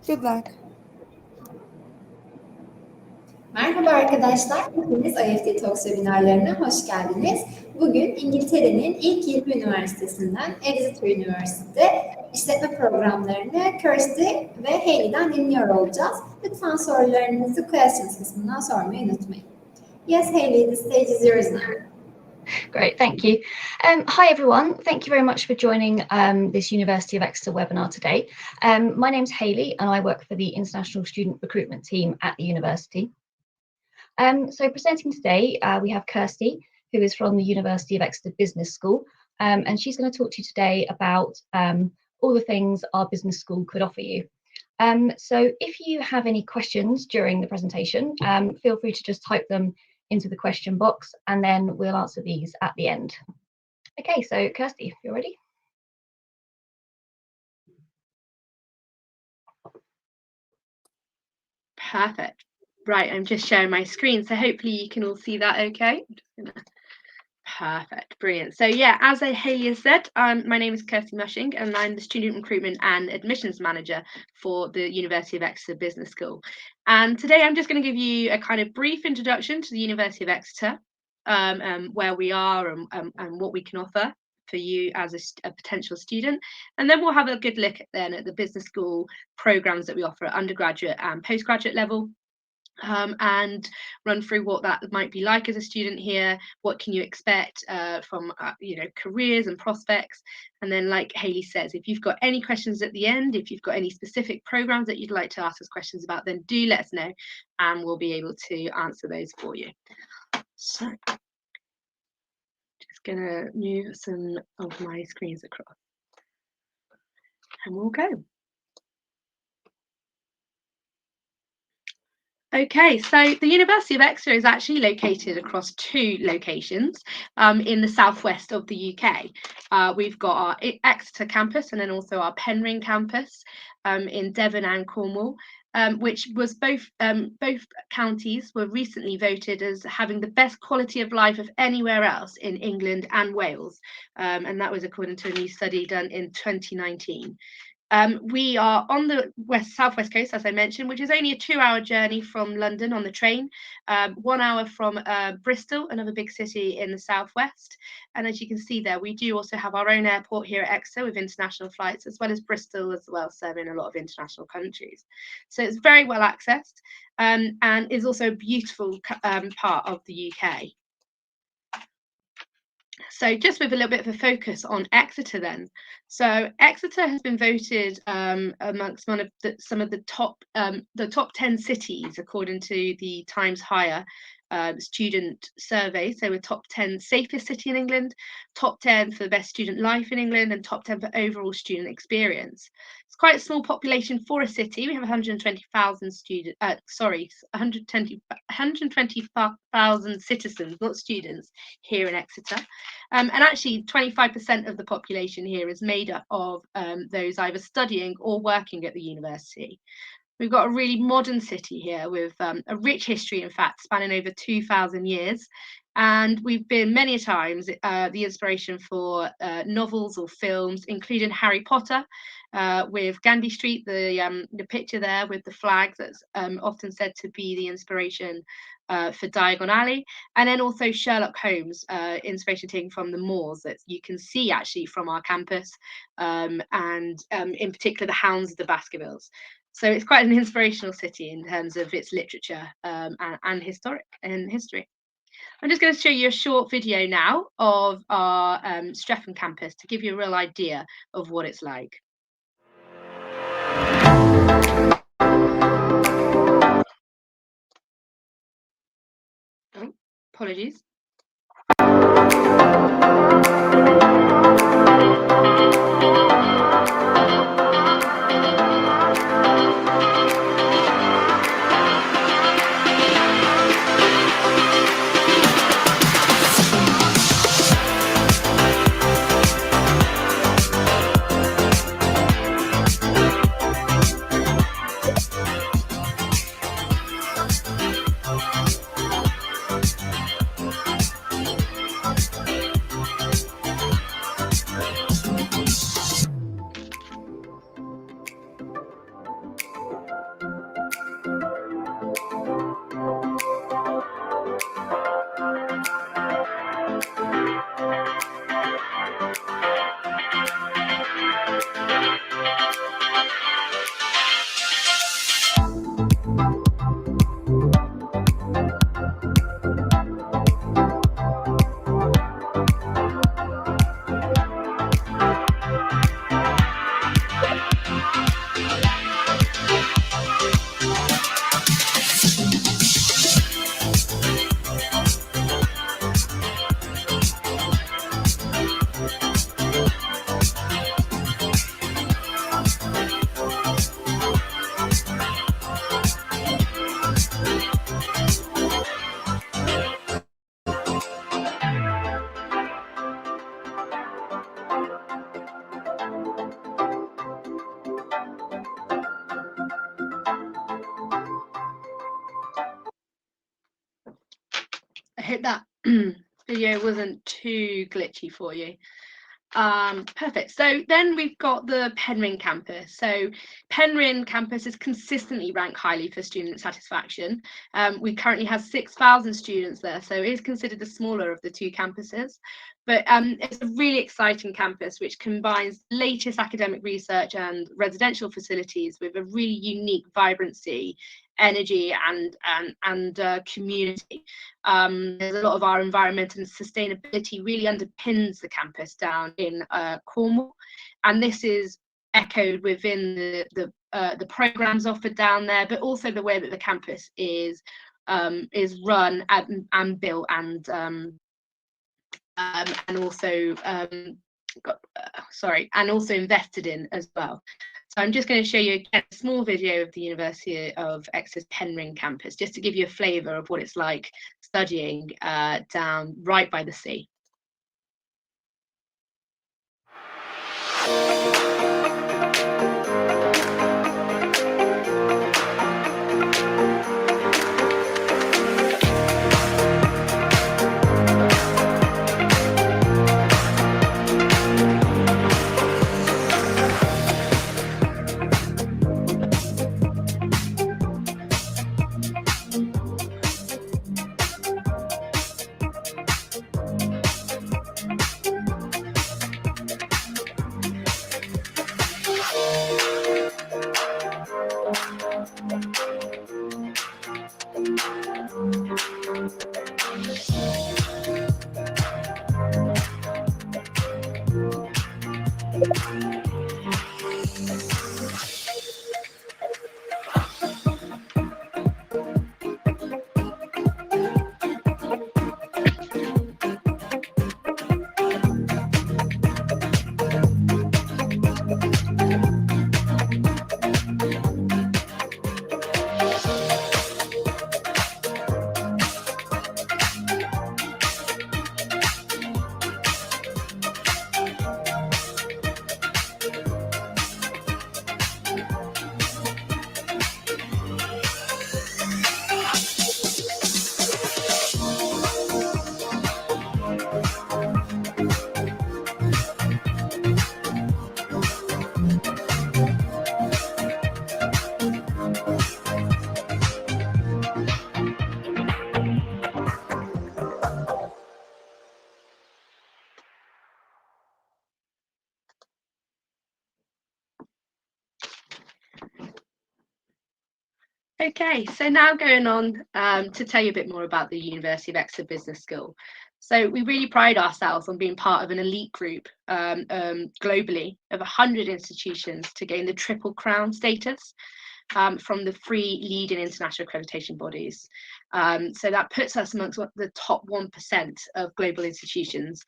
Good luck. Merhaba arkadaşlar, hepiniz IEFT Talks webinarlarına hoş geldiniz. Bugün İngiltere'nin ilk 20 üniversitesinden Exeter Üniversite işletme programlarını Kirsty ve Hayley'den dinliyor olacağız. Lütfen sorularınızı questions kısmından sormayı unutmayın. Yes, Hayley, the stage is yours now. Great, thank you. Hi everyone, thank you very much for joining this University of Exeter webinar today. My name's Hayley and I work for the International Student Recruitment Team at the university. So presenting today, we have Kirsty, who is from the University of Exeter Business School, and she's going to talk to you today about all the things our business school could offer you. So if you have any questions during the presentation, feel free to just type them into the question box and then we'll answer these at the end. Okay, so Kirsty, if you're ready. Perfect. Right, I'm just sharing my screen, so hopefully you can all see that okay. Perfect, brilliant. So yeah, as Hayley has said, my name is Kirsty Mushing and I'm the Student Recruitment and Admissions Manager for the University of Exeter Business School. And today I'm just going to give you a kind of brief introduction to the University of Exeter, where we are and what we can offer for you as a potential student. And then we'll have a good look at the business school programs that we offer at undergraduate and postgraduate level. And run through what that might be like as a student here, what can you expect from careers and prospects. And then, like Hayley says, if you've got any questions at the end, if you've got any specific programs that you'd like to ask us questions about, then do let us know and we'll be able to answer those for you. So just gonna move some of my screens across and we'll go. Okay, so the University of Exeter is actually located across two locations in the southwest of the UK. We've got our Exeter campus and then also our Penryn campus in Devon and Cornwall, which was both counties were recently voted as having the best quality of life of anywhere else in England and Wales, and that was according to a new study done in 2019. We are on the southwest coast, as I mentioned, which is only a 2-hour journey from London on the train, 1 hour from Bristol, another big city in the southwest. And as you can see there, we do also have our own airport here at Exeter with international flights, as well as Bristol as well, serving a lot of international countries. So it's very well accessed and is also a beautiful part of the UK. So just with a little bit of a focus on Exeter then. So Exeter has been voted amongst some of the top 10 cities according to the Times Higher student survey. So we're top 10 safest city in England, top 10 for the best student life in England, and top 10 for overall student experience. It's quite a small population for a city. We have 120,000 students, 120,000 citizens, not students, here in Exeter. And actually 25% of the population here is made up of those either studying or working at the university. We've got a really modern city here with a rich history, in fact, spanning over 2,000 years. And we've been many times the inspiration for novels or films, including Harry Potter, with Gandhi Street, the picture there with the flag that's often said to be the inspiration for Diagon Alley, and then also Sherlock Holmes, inspiration taken from the moors that you can see actually from our campus, and in particular the Hounds of the Baskervilles. So it's quite an inspirational city in terms of its literature and history. I'm just going to show you a short video now of our Streatham campus to give you a real idea of what it's like. Oh, apologies. hope that video wasn't too glitchy for you. Perfect. So then we've got the Penryn campus. So Penryn campus is consistently ranked highly for student satisfaction. We currently have 6,000 students there, so it is considered the smaller of the two campuses. But it's a really exciting campus which combines latest academic research and residential facilities with a really unique vibrancy, energy and community. There's a lot of our environment and sustainability really underpins the campus down in Cornwall, and this is echoed within the programs offered down there, but also the way that the campus is run and built and also and also invested in as well. So I'm just going to show you again a small video of the University of Exeter's Penryn campus, just to give you a flavour of what it's like studying down right by the sea. Okay, so now going on to tell you a bit more about the University of Exeter Business School. So we really pride ourselves on being part of an elite group globally of 100 institutions to gain the Triple Crown status from the 3 leading international accreditation bodies. So that puts us amongst the top 1% of global institutions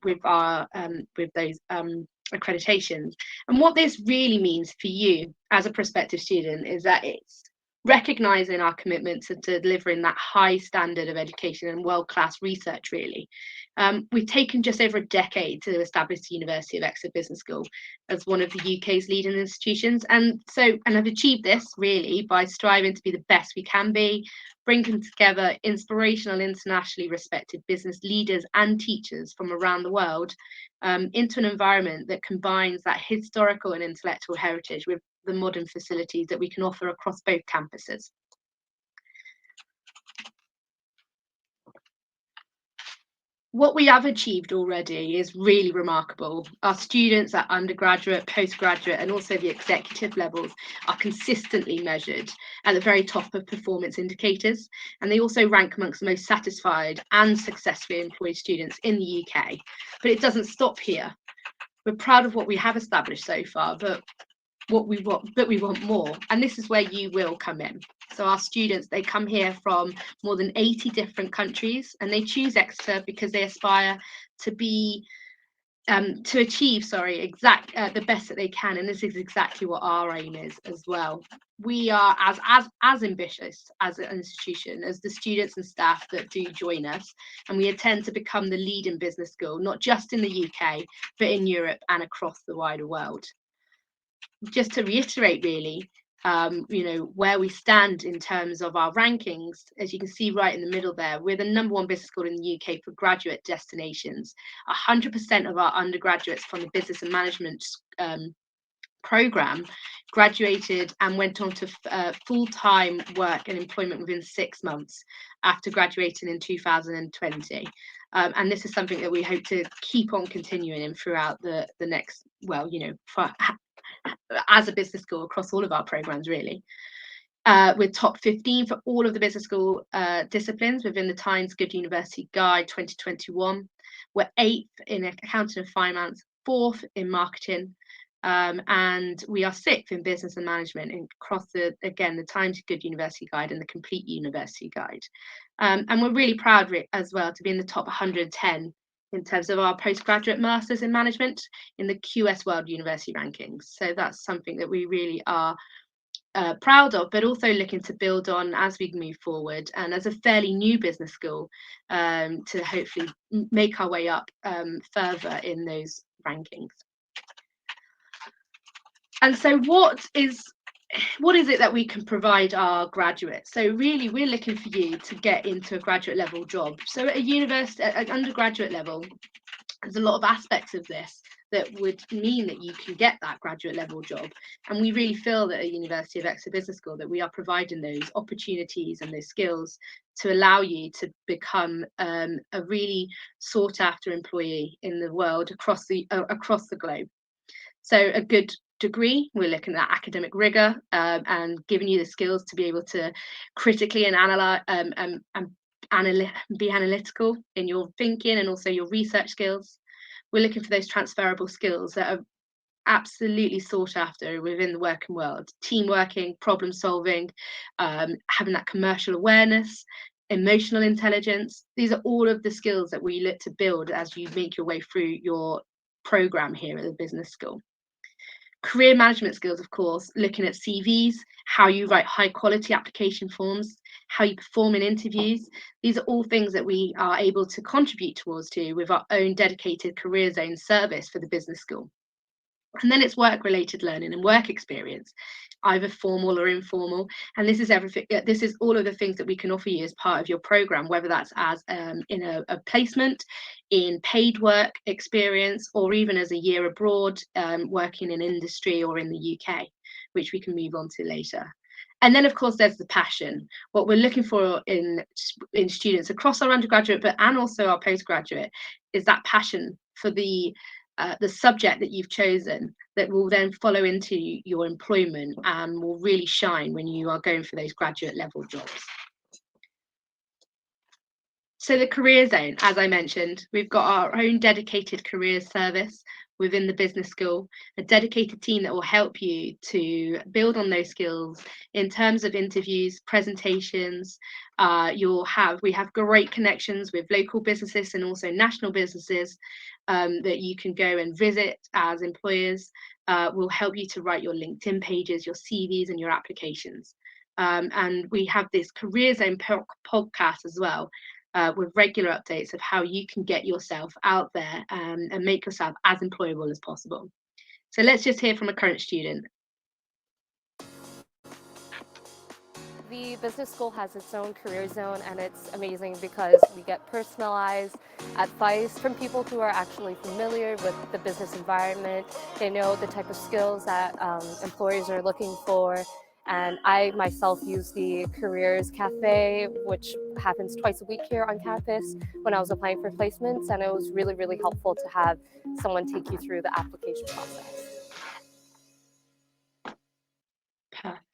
with those accreditations. And what this really means for you as a prospective student is that it's recognising our commitment to delivering that high standard of education and world-class research, really. We've taken just over a decade to establish the University of Exeter Business School as one of the UK's leading institutions, and have achieved this really by striving to be the best we can be, bringing together inspirational, internationally respected business leaders and teachers from around the world into an environment that combines that historical and intellectual heritage with the modern facilities that we can offer across both campuses. What we have achieved already is really remarkable. Our students at undergraduate, postgraduate, and also the executive levels are consistently measured at the very top of performance indicators, and they also rank amongst the most satisfied and successfully employed students in the UK. But it doesn't stop here. We're proud of what we have established so far, but we want more, and this is where you will come in. So our students, they come here from more than 80 different countries, and they choose Exeter because they aspire to achieve the best that they can, and this is exactly what our aim is as well. We are as ambitious as an institution as the students and staff that do join us, and we intend to become the leading business school, not just in the UK, but in Europe and across the wider world. Just to reiterate, really, where we stand in terms of our rankings. As you can see right in the middle there, we're the #1 business school in the UK for graduate destinations. 100% of our undergraduates from the business and management program graduated and went on to full-time work and employment within 6 months after graduating in 2020. And this is something that we hope to keep on continuing in throughout the next, as a business school across all of our programs, really. We're top 15 for all of the business school disciplines within the Times Good University Guide 2021. We're 8th in accounting and finance, 4th in marketing, and we are 6th in business and management across the Times Good University Guide and the Complete University Guide. And we're really proud as well to be in the top 110 in terms of our postgraduate masters in management in the QS World University rankings. So that's something that we really are proud of, but also looking to build on as we move forward, and as a fairly new business school, to hopefully make our way up further in those rankings. And so what is it that we can provide our graduates? So really, we're looking for you to get into a graduate level job. So at a university, at undergraduate level, there's a lot of aspects of this that would mean that you can get that graduate level job. And we really feel that at University of Exeter Business School that we are providing those opportunities and those skills to allow you to become a really sought after employee in the world across the globe. So a good degree, we're looking at academic rigor and giving you the skills to be able to critically and analyze and be analytical in your thinking and also your research skills. We're looking for those transferable skills that are absolutely sought after within the working world: team working, problem solving, having that commercial awareness, emotional intelligence. These are all of the skills that we look to build as you make your way through your program here at the business school. Career management skills, of course, looking at CVs, how you write high quality application forms, how you perform in interviews. These are all things that we are able to contribute towards with our own dedicated career zone service for the business school. And then it's work-related learning and work experience, either formal or informal. And this is everything. This is all of the things that we can offer you as part of your program, whether that's as in a placement, in paid work experience, or even as a year abroad, working in industry or in the UK, which we can move on to later. And then, of course, there's the passion. What we're looking for in students across our undergraduate, and also our postgraduate, is that passion for the subject that you've chosen that will then follow into your employment and will really shine when you are going for those graduate level jobs. So the career zone, as I mentioned, we've got our own dedicated careers service within the business school, a dedicated team that will help you to build on those skills in terms of interviews, presentations. We have great connections with local businesses and also national businesses that you can go and visit as employers. Will help you to write your LinkedIn pages, your CVs and your applications. And we have this Career Zone podcast as well, with regular updates of how you can get yourself out there and make yourself as employable as possible. So let's just hear from a current student. The business school has its own career zone, and it's amazing because we get personalized advice from people who are actually familiar with the business environment. They know the type of skills that employers are looking for. And I myself use the Careers Cafe, which happens twice a week here on campus, when I was applying for placements, and it was really, really helpful to have someone take you through the application process. Perfect.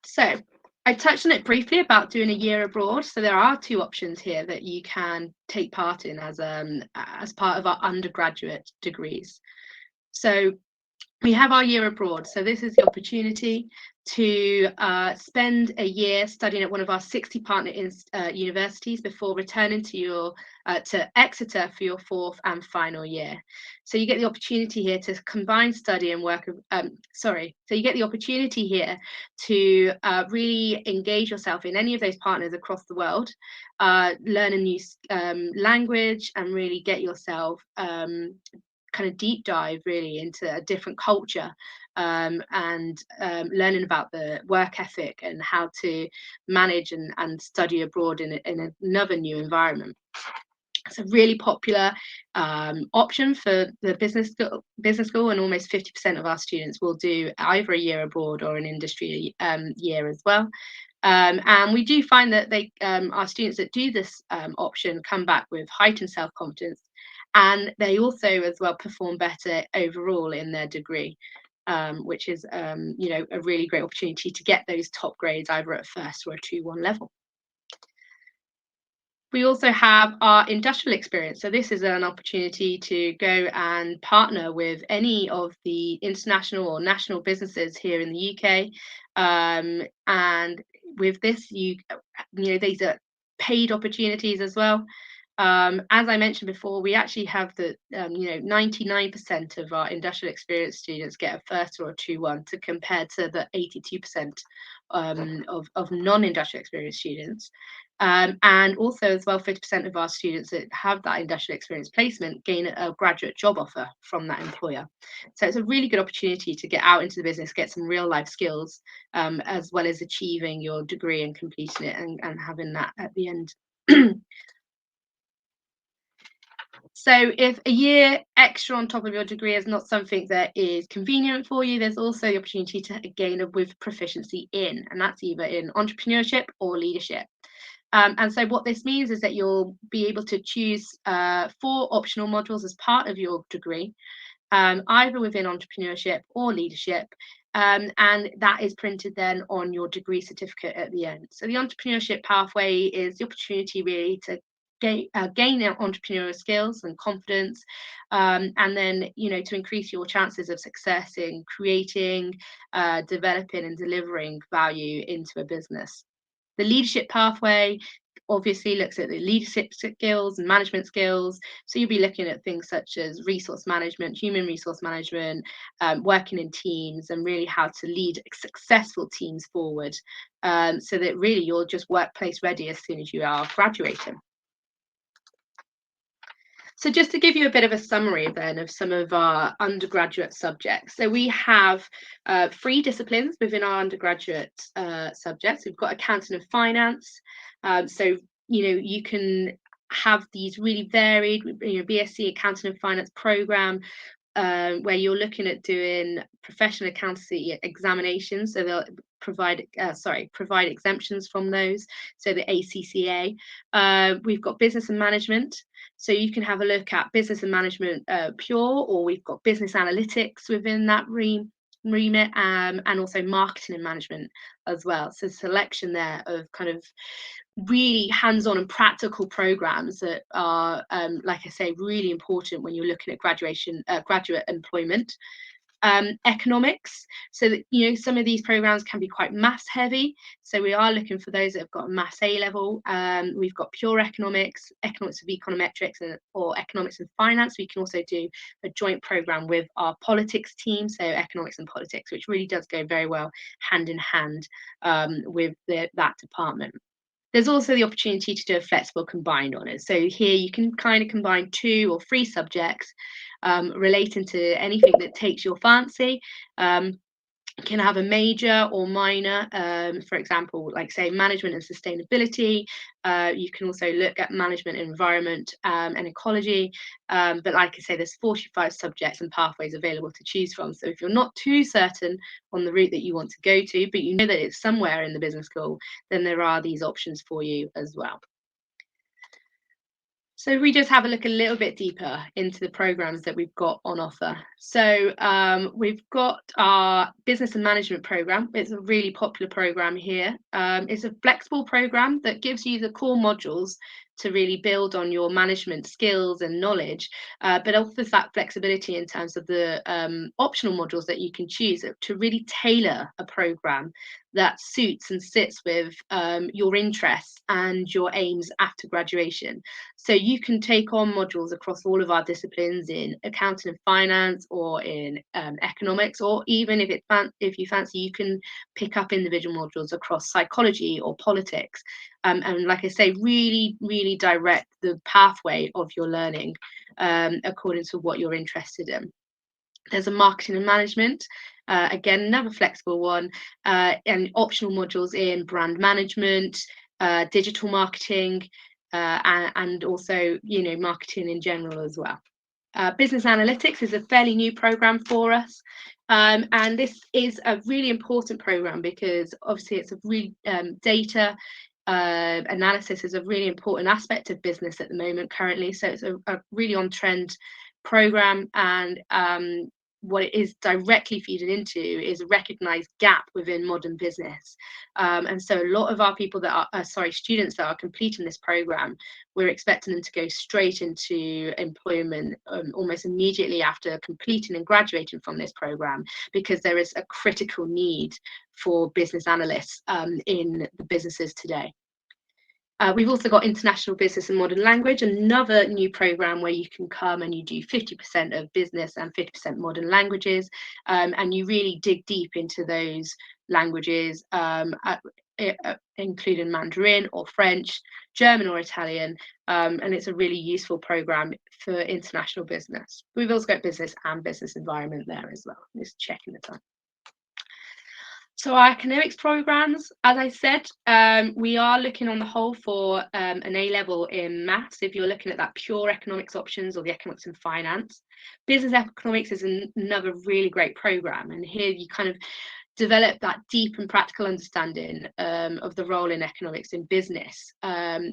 So I touched on it briefly about doing a year abroad. So there are 2 options here that you can take part in as part of our undergraduate degrees. So we have our year abroad. So this is the opportunity to spend a year studying at one of our 60 partner universities before returning to Exeter for your 4th and final year. So you get the opportunity here to combine study and work. So you get the opportunity here to really engage yourself in any of those partners across the world, learn a new language, and really get yourself kind of deep dive really into a different culture and learning about the work ethic and how to manage and study abroad in another new environment. It's a really popular option for the business school, and almost 50% of our students will do either a year abroad or an industry year as well. And we do find that our students that do this option come back with heightened self-confidence, and they also as well perform better overall in their degree, which is a really great opportunity to get those top grades either at first or a 2-1 level. We also have our industrial experience. So this is an opportunity to go and partner with any of the international or national businesses here in the UK. And with this, these are paid opportunities as well. As I mentioned before, we actually have 99% of our industrial experience students get a first or a 2-1 to compare to the 82% of non-industrial experience students. And also as well, 50% of our students that have that industrial experience placement gain a graduate job offer from that employer. So it's a really good opportunity to get out into the business, get some real life skills, as well as achieving your degree and completing it and having that at the end. So if a year extra on top of your degree is not something that is convenient for you, there's also the opportunity to gain with proficiency in, and that's either in entrepreneurship or leadership. And so what this means is that you'll be able to choose 4 optional modules as part of your degree, either within entrepreneurship or leadership. And that is printed then on your degree certificate at the end. So the entrepreneurship pathway is the opportunity really to gain entrepreneurial skills and confidence, and then to increase your chances of success in creating, developing and delivering value into a business. The leadership pathway obviously looks at the leadership skills and management skills. So you'll be looking at things such as resource management, human resource management, working in teams, and really how to lead successful teams forward, so that really you're just workplace ready as soon as you are graduating. So just to give you a bit of a summary then of some of our undergraduate subjects. So we have 3 disciplines within our undergraduate subjects. We've got accounting and finance. So, you can have these really varied, BSc accounting and finance program, where you're looking at doing professional accountancy examinations. So they'll provide exemptions from those. So the ACCA. We've got business and management. So you can have a look at business and management pure, or we've got business analytics within that remit, and also marketing and management as well. So selection there of kind of really hands-on and practical programs that are, like I say, really important when you're looking at graduate employment. Economics, so that some of these programs can be quite maths heavy, so we are looking for those that have got a maths A level. We've got pure economics of econometrics, or economics and finance. We can also do a joint program with our politics team, so economics and politics, which really does go very well hand in hand with that department. There's also the opportunity to do a flexible combined honours. So here you can kind of combine 2 or 3 subjects relating to anything that takes your fancy. Can have a major or minor, for example, like say management and sustainability. You can also look at management, environment, and ecology. But like I say, there's 45 subjects and pathways available to choose from. So if you're not too certain on the route that you want to go to, but you know that it's somewhere in the business school, then there are these options for you as well. So we just have a look a little bit deeper into the programs that we've got on offer. So we've got our business and management program. It's a really popular program here. It's a flexible program that gives you the core modules to really build on your management skills and knowledge, but offers that flexibility in terms of the optional modules that you can choose to really tailor a program that suits and sits with your interests and your aims after graduation. So you can take on modules across all of our disciplines in accounting and finance, or in economics, or even if you fancy, you can pick up individual modules across psychology or politics. And like I say, really direct the pathway of your learning according to what you're interested in. There's a marketing and management, Again, another flexible one, and optional modules in brand management, digital marketing, and also, marketing in general as well. Business analytics is a fairly new program for us, and this is a really important program because obviously it's a really data analysis is a really important aspect of business at the moment currently. So it's a really on trend program, and what it is directly feeding into is a recognized gap within modern business. And so a lot of our people that are, students that are completing this program, we're expecting them to go straight into employment almost immediately after completing and graduating from this program, because there is a critical need for business analysts in the businesses today. We've also got International Business and Modern Language, another new program where you can come and you do 50% of business and 50% modern languages, and you really dig deep into those languages, including Mandarin or French, German or Italian, and it's a really useful program for international business. We've also got business and business environment there as well. Just checking the time. So our academics programs, as I said, we are looking on the whole for an A-level in maths if you're looking at that pure economics options or the economics and finance. Business economics is another really great program, and here you kind of develop that deep and practical understanding of the role in economics in business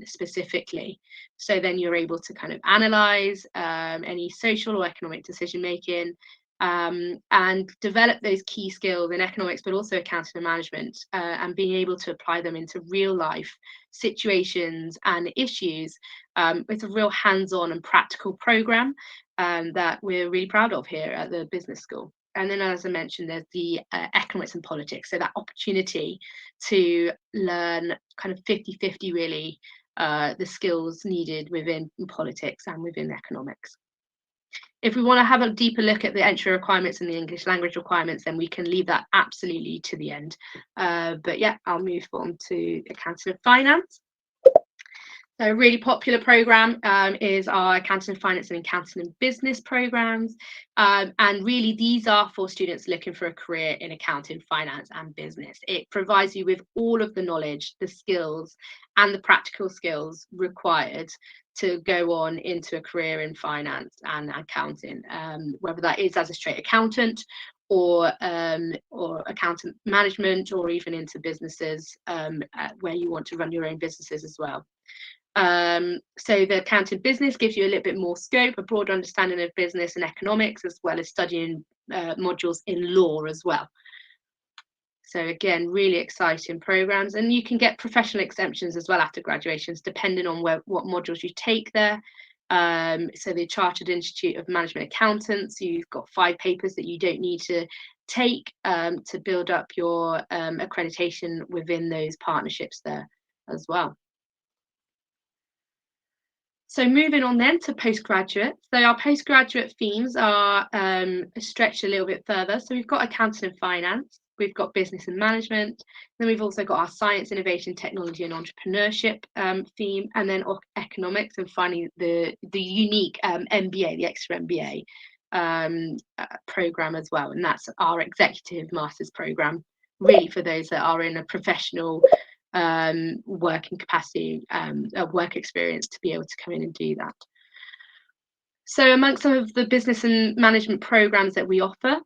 specifically. So then you're able to kind of analyze any social or economic decision making, and develop those key skills in economics, but also accounting and management, and being able to apply them into real life situations and issues. It's a real hands-on and practical program that we're really proud of here at the business school. And then, as I mentioned, there's the economics and politics, so that opportunity to learn kind of 50-50 really the skills needed within politics and within economics. If we want to have a deeper look at the entry requirements and the English language requirements, then we can leave that absolutely to the end. But yeah, I'll move on to accounting and finance. So a really popular program is our accounting and finance and accounting and business programs. And really these are for students looking for a career in accounting, finance and business. It provides you with all of the knowledge, the skills and the practical skills required to go on into a career in finance and accounting, whether that is as a straight accountant or accountant management, or even into businesses where you want to run your own businesses as well. So the accounting business gives you a little bit more scope, a broader understanding of business and economics, as well as studying modules in law as well. So again, really exciting programs, and you can get professional exemptions as well after graduations, depending on what modules you take there. So the Chartered Institute of Management Accountants, you've got 5 papers that you don't need to take to build up your accreditation within those partnerships there as well. So moving on then to postgraduate. So our postgraduate themes are stretched a little bit further. So we've got accounting and finance, we've got business and management, then we've also got our science, innovation, technology and entrepreneurship theme, and then economics, and finally the unique MBA, the extra MBA program as well. And that's our executive master's program, really for those that are in a professional working capacity, work experience, to be able to come in and do that. So amongst some of the business and management programs that we offer,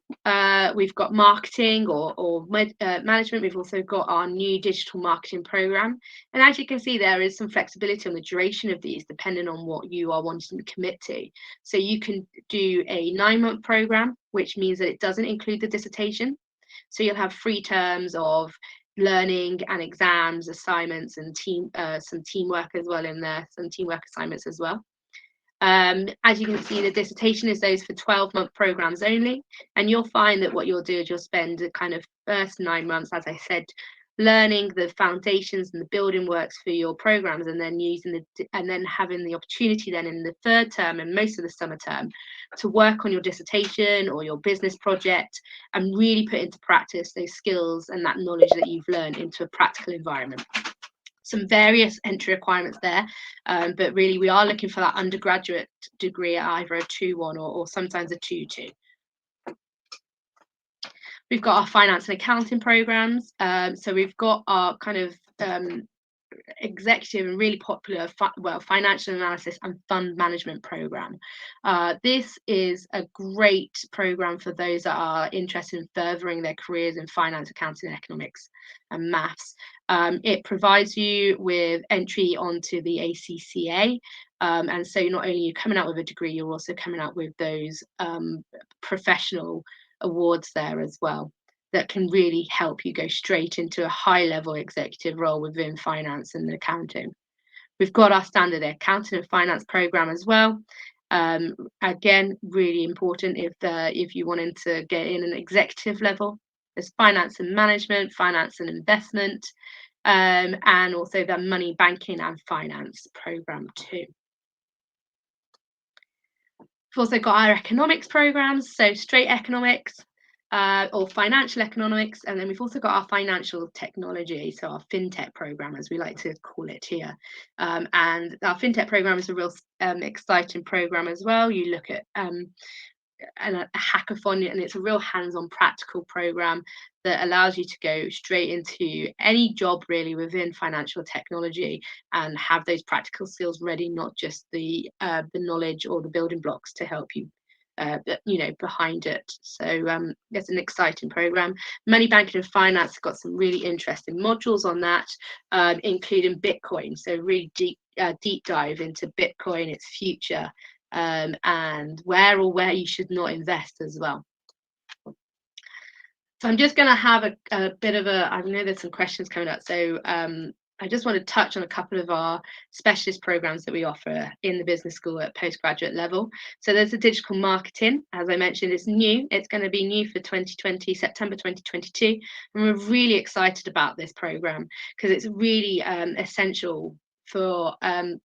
we've got marketing or management. We've also got our new digital marketing program. And as you can see, there is some flexibility on the duration of these, depending on what you are wanting to commit to. So you can do a 9-month program, which means that it doesn't include the dissertation. So you'll have 3 terms of learning and exams, assignments, and some teamwork as well in there, some teamwork assignments as well. As you can see, the dissertation is those for 12-month programs only, and you'll find that what you'll do is you'll spend the kind of first 9 months, as I said, learning the foundations and the building works for your programs, and then having the opportunity then in the 3rd term and most of the summer term to work on your dissertation or your business project and really put into practice those skills and that knowledge that you've learned into a practical environment. Some various entry requirements there, but really we are looking for that undergraduate degree at either a 2-1 or sometimes a 2-2. We've got our finance and accounting programs. So we've got our kind of executive and really popular financial analysis and fund management program. This is a great program for those that are interested in furthering their careers in finance, accounting, economics and maths. It provides you with entry onto the ACCA, and so not only are you coming out with a degree, you're also coming out with those professional awards there as well, that can really help you go straight into a high-level executive role within finance and accounting. We've got our standard accounting and finance program as well. Again, really important if you wanted to get in an executive level. There's finance and management, finance and investment, and also the money banking and finance program too. We've also got our economics programs, so straight economics, or financial economics, and then we've also got our financial technology, so our fintech program, as we like to call it here. And our fintech program is a real exciting program as well. You look at a hackathon, and it's a real hands-on practical program that allows you to go straight into any job really within financial technology and have those practical skills ready, not just the knowledge or the building blocks to help you behind it. So it's an exciting program. Money banking and finance have got some really interesting modules on that, including Bitcoin. So really deep dive into Bitcoin, its future, and where you should not invest as well. So I'm just going to have a bit of I know there's some questions coming up, so I just want to touch on a couple of our specialist programs that we offer in the business school at postgraduate level. So there's the digital marketing, as I mentioned, it's new. It's going to be new for 2020, September 2022. And we're really excited about this program because it's really essential for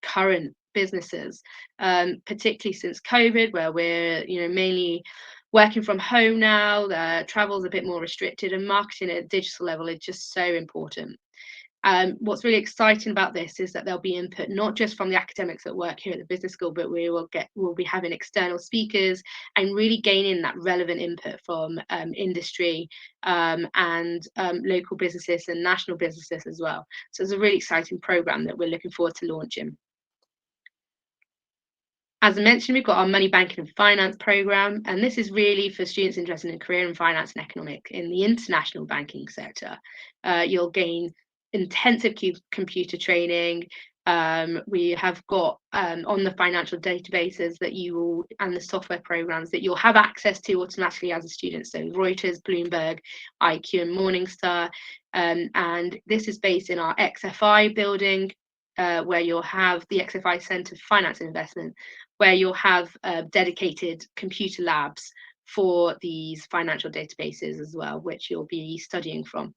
current businesses, particularly since COVID, where we're mainly working from home now. Travel's a bit more restricted, and marketing at a digital level is just so important. What's really exciting about this is that there'll be input not just from the academics that work here at the business school, but we'll be having external speakers and really gaining that relevant input from industry and local businesses and national businesses as well. So it's a really exciting program that we're looking forward to launching. As I mentioned, we've got our money banking and finance program, and this is really for students interested in a career in finance and economics in the international banking sector. You'll gain intensive computer training. We have got on the financial databases that you will, and the software programs that you'll have access to automatically as a student. So Reuters, Bloomberg, IQ and Morningstar. And this is based in our XFI building, where you'll have the XFI Centre for Finance and Investment, where you'll have dedicated computer labs for these financial databases as well, which you'll be studying from.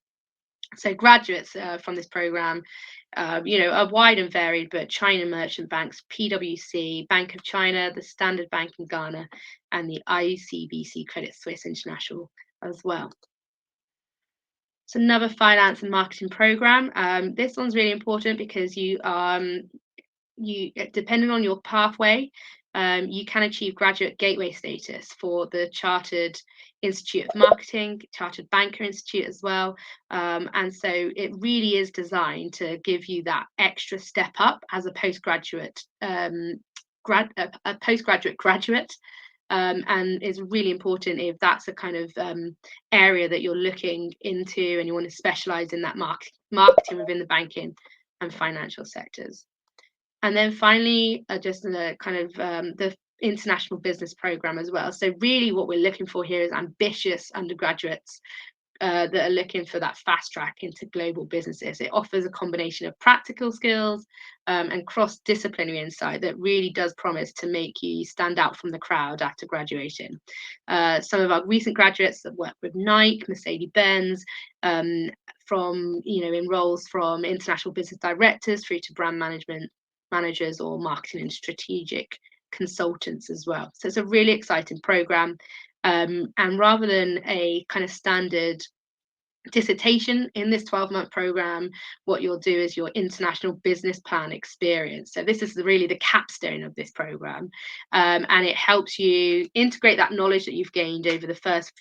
So graduates from this program, are wide and varied, but China merchant banks, PwC, Bank of China, the Standard Bank in Ghana, and the ICBC Credit Suisse International as well. It's another finance and marketing program. This one's really important because you depending on your pathway, you can achieve graduate gateway status for the Chartered Institute of Marketing, Chartered Banker Institute as well. And so it really is designed to give you that extra step up as a postgraduate graduate. And it's really important if that's a kind of area that you're looking into and you want to specialize in that marketing within the banking and financial sectors. And then finally, just the kind of the international business program as well. So really what we're looking for here is ambitious undergraduates that are looking for that fast track into global businesses. It offers a combination of practical skills and cross-disciplinary insight that really does promise to make you stand out from the crowd after graduating. Some of our recent graduates have worked with Nike, Mercedes-Benz, from in roles from international business directors through to brand managers or marketing and strategic consultants as well. So it's a really exciting program, and rather than a kind of standard dissertation in this 12-month program, what you'll do is your international business plan experience. So this is really the capstone of this program, and it helps you integrate that knowledge that you've gained over the first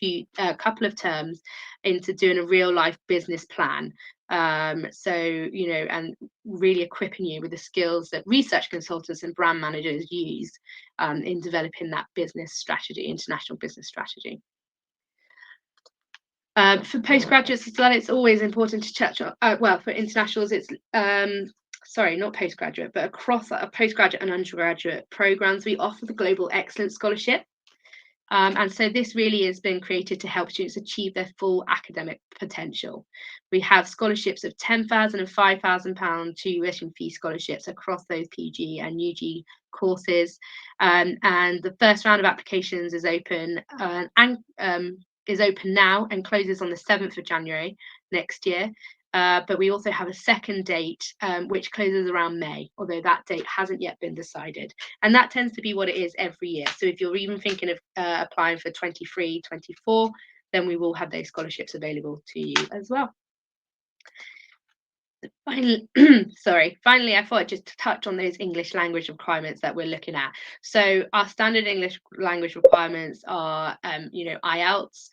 couple of terms into doing a real life business plan. So, you know, and really equipping you with the skills that research consultants and brand managers use in developing that business strategy, international business strategy. For postgraduates as well, it's always important to touch on, well, for internationals, it's, sorry, not postgraduate, but across our postgraduate and undergraduate programs, we offer the Global Excellence Scholarship. And so this really has been created to help students achieve their full academic potential. We have scholarships of £10,000 and £5,000 tuition fee scholarships across those PG and UG courses. And the first round of applications is open now and closes on the 7th of January next year. But we also have a second date which closes around May, although that date hasn't yet been decided. And that tends to be what it is every year. So if you're even thinking of applying for 23, 24, then we will have those scholarships available to you as well. Finally, finally, I thought I'd just touch on those English language requirements that we're looking at. So our standard English language requirements are, you know, IELTS.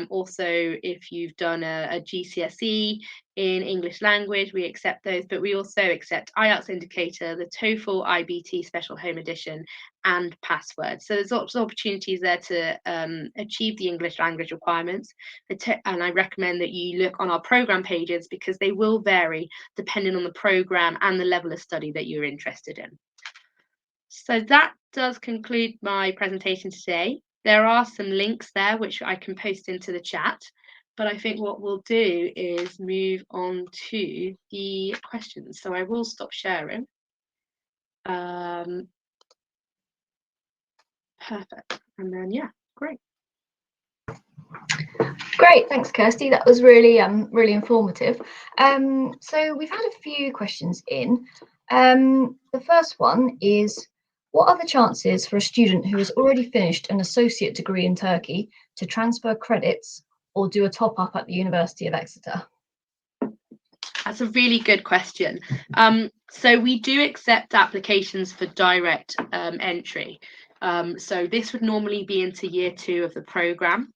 Also, if you've done a GCSE in English language, we accept those, but we also accept IELTS indicator, the TOEFL IBT Special Home Edition, and password. So there's lots of opportunities there to achieve the English language requirements. And I recommend that you look on our program pages because they will vary depending on the program and the level of study that you're interested in. So that does conclude my presentation today. There are some links there which I can post into the chat, but I think what we'll do is move on to the questions. So I will stop sharing. Perfect. And then, yeah, great. Great, thanks, Kirsty. That was really, really informative. So we've had a few questions in. The first one is, what are the chances for a student who has already finished an associate degree in Turkey to transfer credits or do a top-up at the University of Exeter? That's a really good question. So we do accept applications for direct entry. So this would normally be into year 2 of the programme.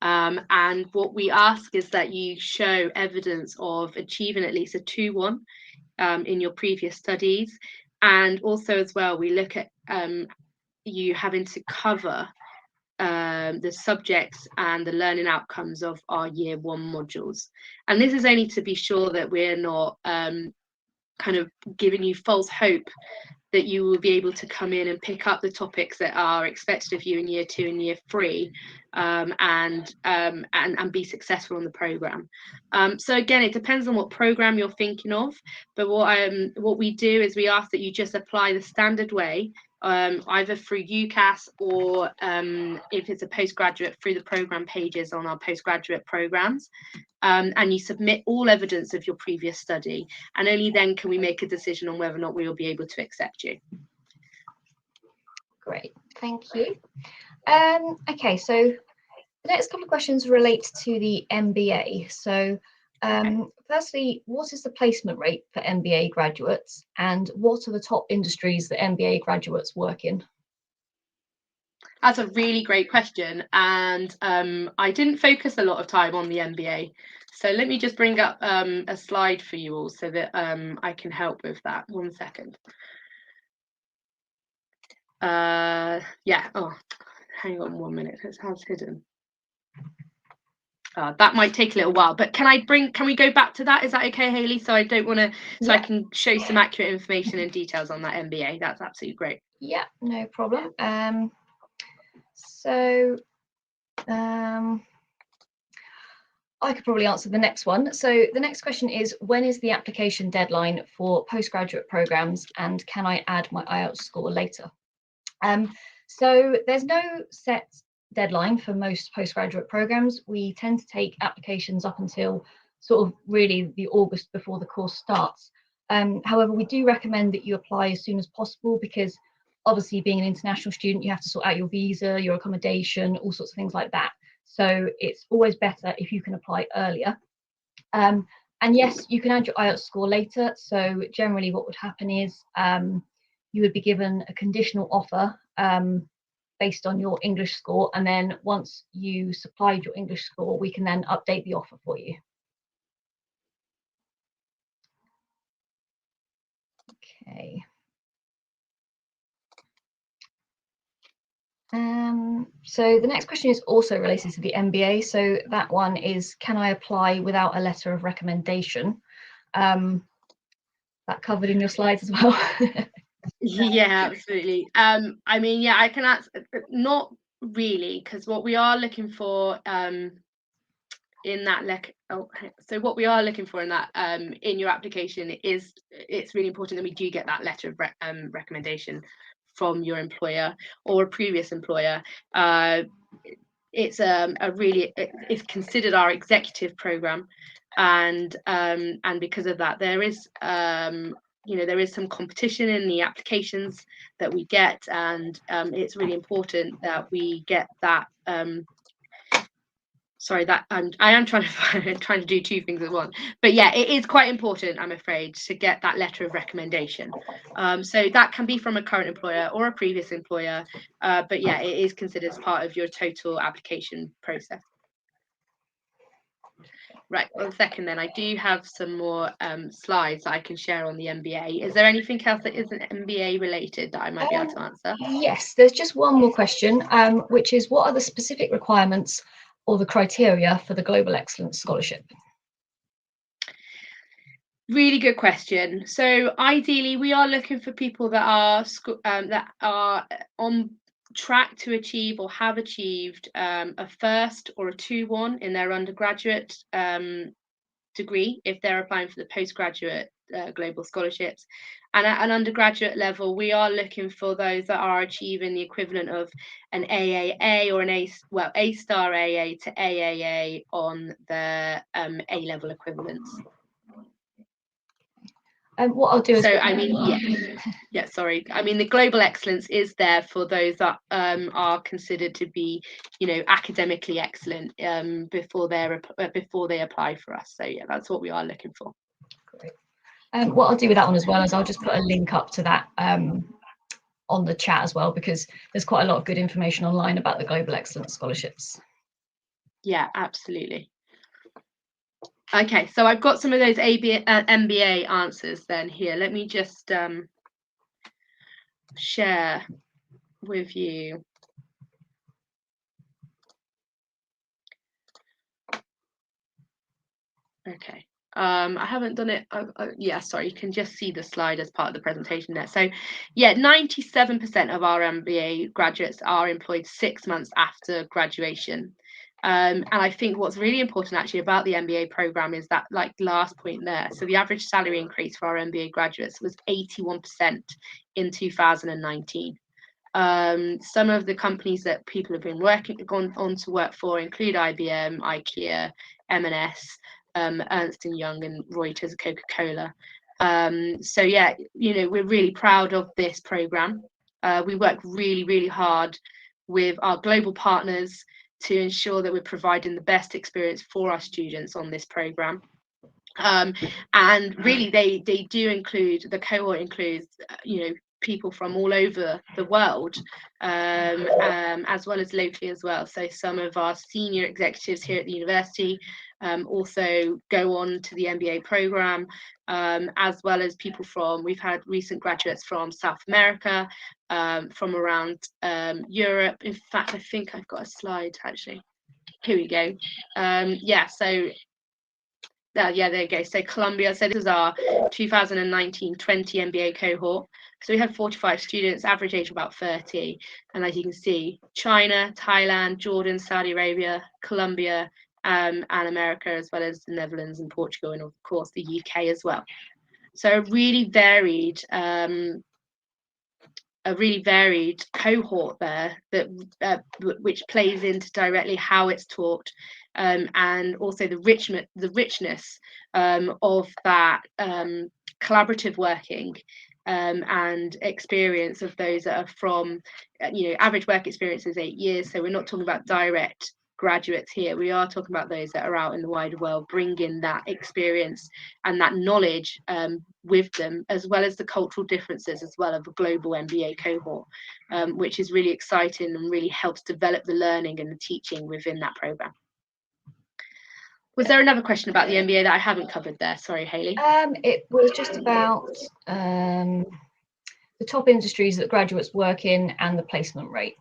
And what we ask is that you show evidence of achieving at least a 2-1 in your previous studies. And also as well, we look at you having to cover the subjects and the learning outcomes of our year 1 modules. And this is only to be sure that we're not kind of giving you false hope that you will be able to come in and pick up the topics that are expected of you in year 2 and year 3 and be successful in the program. So again, it depends on what program you're thinking of, but what we do is we ask that you just apply the standard way, either through UCAS or if it's a postgraduate, through the program pages on our postgraduate programs. And you submit all evidence of your previous study, and only then can we make a decision on whether or not we will be able to accept you. Great, thank you. Okay, so the next couple of questions relate to the MBA. So firstly, what is the placement rate for MBA graduates, and what are the top industries that MBA graduates work in? That's a really great question, and I didn't focus a lot of time on the MBA. So let me just bring up a slide for you all so that I can help with that. 1 second. Yeah, oh, hang on 1 minute, it has hidden. That might take a little while, but can we go back to that? Is that okay, Hayley? So I don't want to, so yeah. I can show some accurate information and details on that MBA. That's absolutely great. Yeah, no problem. So I could probably answer the next one. So the next question is, when is the application deadline for postgraduate programs, and can I add my IELTS score later? So there's no set deadline for most postgraduate programs. We tend to take applications up until sort of really the August before the course starts. However, we do recommend that you apply as soon as possible, because obviously being an international student, you have to sort out your visa, your accommodation, all sorts of things like that. So it's always better if you can apply earlier. And yes, you can add your IELTS score later. So generally what would happen is you would be given a conditional offer based on your English score. And then once you supplied your English score, we can then update the offer for you. Okay. So the next question is also related to the MBA. So that one is, can I apply without a letter of recommendation? That covered in your slides as well. Yeah, absolutely. I mean, yeah, I can answer, not really, because what we are looking for in that so what we are looking for in that in your application is, it's really important that we do get that letter of recommendation from your employer or a previous employer. It's it's considered our executive program, and because of that, there is there is some competition in the applications that we get, and it's really important that we get that. I am trying to do two things at once, but yeah, it is quite important, I'm afraid, to get that letter of recommendation. So that can be from a current employer or a previous employer, but yeah, it is considered as part of your total application process. Right, one second then, I do have some more slides that I can share on the MBA. Is there anything else that isn't MBA related that I might be able to answer? Yes, there's just one more question, which is, what are the specific requirements or the criteria for the Global Excellence Scholarship? Really good question. So ideally, we are looking for people that are on track to achieve or have achieved a first or a 2-1 in their undergraduate degree if they're applying for the postgraduate global scholarships. And at an undergraduate level, we are looking for those that are achieving the equivalent of an AAA or an A-star AA to AAA on their A-level equivalents. What I'll do is, so I mean, yeah, sorry. I mean, the global excellence is there for those that are considered to be, academically excellent before they apply for us. So yeah, that's what we are looking for. Great. What I'll do with that one as well is I'll just put a link up to that on the chat as well, because there's quite a lot of good information online about the Global Excellence Scholarships. Yeah, absolutely. Okay, so I've got some of those MBA answers then here. Let me just share with you. Okay. I haven't done it. Yeah, sorry, you can just see the slide as part of the presentation there. So yeah, 97% of our MBA graduates are employed 6 months after graduation. And I think what's really important actually about the MBA program is that, like, last point there. So the average salary increase for our MBA graduates was 81% in 2019. Some of the companies that people have been gone on to work for include IBM, IKEA, M&S, Ernst & Young, and Reuters, Coca-Cola. So yeah, we're really proud of this program. We work really, really hard with our global partners to ensure that we're providing the best experience for our students on this program. And really, they do include, the cohort includes, people from all over the world, as well as locally as well. So some of our senior executives here at the university also go on to the MBA program, as well as people we've had recent graduates from South America, from around Europe. In fact, I think I've got a slide actually. Here we go. Yeah, so yeah, there you go. So Colombia, so this is our 2019-20 MBA cohort. So we had 45 students, average age of about 30. And as you can see, China, Thailand, Jordan, Saudi Arabia, Colombia, and America, as well as the Netherlands and Portugal, and of course the UK as well. So a really varied cohort there, that which plays into directly how it's taught, and also the richness of that collaborative working and experience of those that are from, average work experience is 8 years. So we're not talking about direct graduates here. We are talking about those that are out in the wider world, bringing that experience and that knowledge with them, as well as the cultural differences as well of a global MBA cohort, which is really exciting and really helps develop the learning and the teaching within that program. Was there another question about the MBA that I haven't covered there? Sorry, Hayley. It was just about the top industries that graduates work in and the placement rate.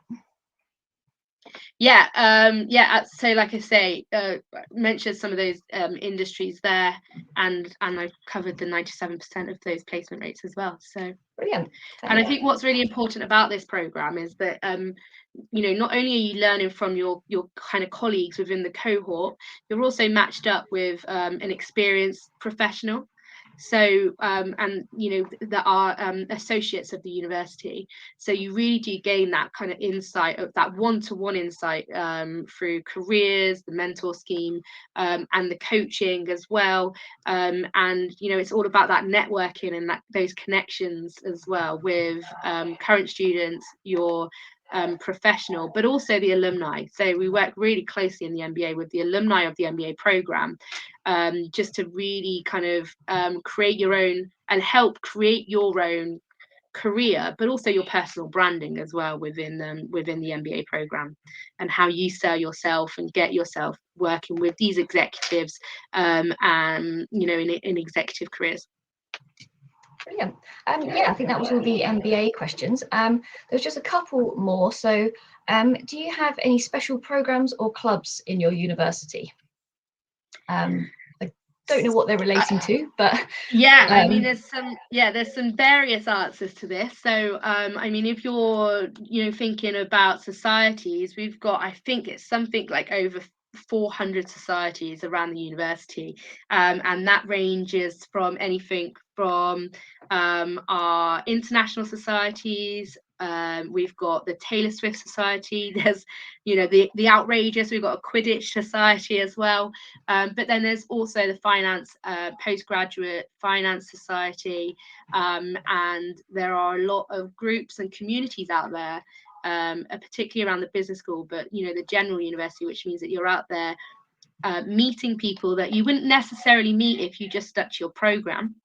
So like I say, mentioned some of those industries there, and I've covered the 97% of those placement rates as well. So brilliant. And I think what's really important about this program is that not only are you learning from your kind of colleagues within the cohort, you're also matched up with an experienced professional. So that are associates of the university. So you really do gain that kind of insight, of that one-to-one insight through careers, the mentor scheme, and the coaching as well. And it's all about that networking and those connections as well with current students, your professional, but also the alumni. So we work really closely in the MBA with the alumni of the MBA program, just to really kind of create your own and help create your own career, but also your personal branding as well within the MBA program, and how you sell yourself and get yourself working with these executives and in executive careers. Brilliant. I think that was all the MBA questions. There's just a couple more. So do you have any special programs or clubs in your university? I don't know what they're relating to, but I mean, there's some various answers to this. So if you're thinking about societies, we've got, I think it's something like over 400 societies around the university, and that ranges from anything from our international societies. We've got the Taylor Swift Society. There's the outrageous. We've got a Quidditch Society as well, but then there's also the finance postgraduate finance society, and there are a lot of groups and communities out there, particularly around the business school, but the general university, which means that you're out there meeting people that you wouldn't necessarily meet if you just stuck to your program,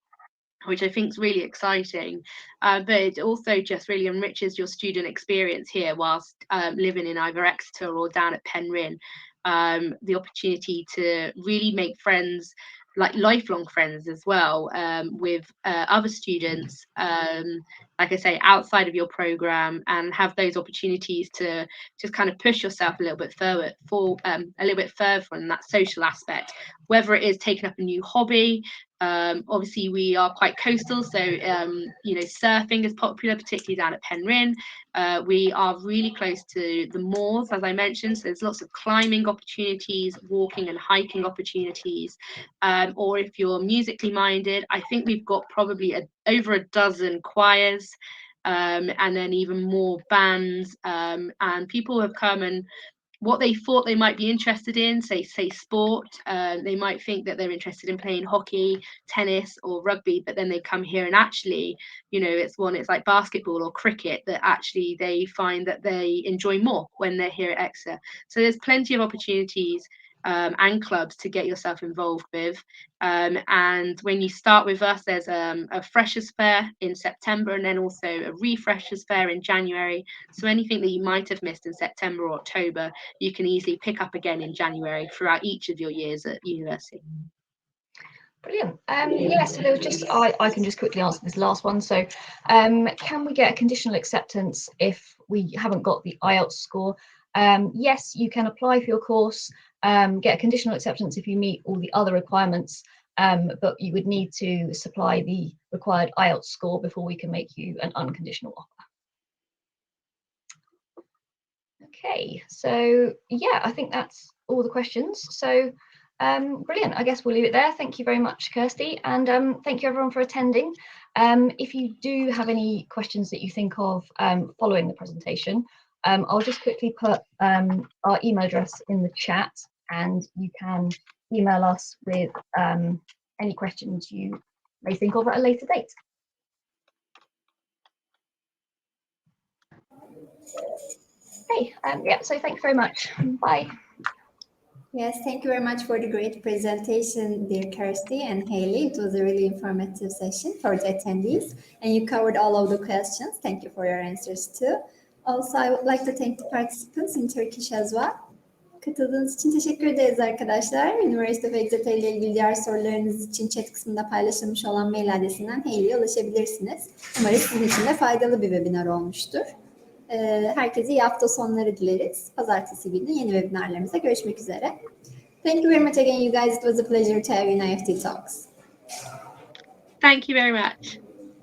which I think is really exciting. But it also just really enriches your student experience here whilst living in either Exeter or down at Penryn. The opportunity to really make friends, like lifelong friends as well, with other students, like I say, outside of your program, and have those opportunities to just kind of push yourself a little bit further in that social aspect, whether it is taking up a new hobby. Obviously we are quite coastal, so surfing is popular, particularly down at Penryn. We are really close to the moors, as I mentioned, so there's lots of climbing opportunities, walking and hiking opportunities. Or if you're musically minded, I think we've got probably over a dozen choirs, and then even more bands, and people have come and what they thought they might be interested in, say sport, they might think that they're interested in playing hockey, tennis or rugby, but then they come here and actually, it's like basketball or cricket that actually they find that they enjoy more when they're here at Exeter. So there's plenty of opportunities and clubs to get yourself involved with, and when you start with us, there's a freshers fair in September, and then also a refreshers fair in January. So anything that you might have missed in September or October, you can easily pick up again in January throughout each of your years at university. Brilliant. So there was just, I can just quickly answer this last one. So can we get a conditional acceptance if we haven't got the IELTS score? Yes, you can apply for your course, get a conditional acceptance if you meet all the other requirements, but you would need to supply the required IELTS score before we can make you an unconditional offer. Okay, so I think that's all the questions. So brilliant. I guess we'll leave it there. Thank you very much, Kirsty, and thank you everyone for attending. If you do have any questions that you think of following the presentation, I'll just quickly put our email address in the chat, and you can email us with any questions you may think of at a later date. Okay, so thanks very much. Bye. Yes, thank you very much for the great presentation, dear Kirsty and Haley. It was a really informative session for the attendees, and you covered all of the questions. Thank you for your answers too. Also, I would like to thank the participants in Turkish as well. Katıldığınız için teşekkür ederiz arkadaşlar. University of Exeter ile ilgili diğer sorularınız için chat kısmında paylaşılmış olan mail adresinden Haley'e ulaşabilirsiniz. Umarım sizin için de faydalı bir webinar olmuştur. Herkese iyi hafta sonları dileriz. Pazartesi günü yeni webinarlarımızda görüşmek üzere. Thank you very much again, you guys. It was a pleasure to have you in IEFT Talks. Thank you very much.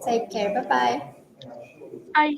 Take care. Bye-bye. Bye.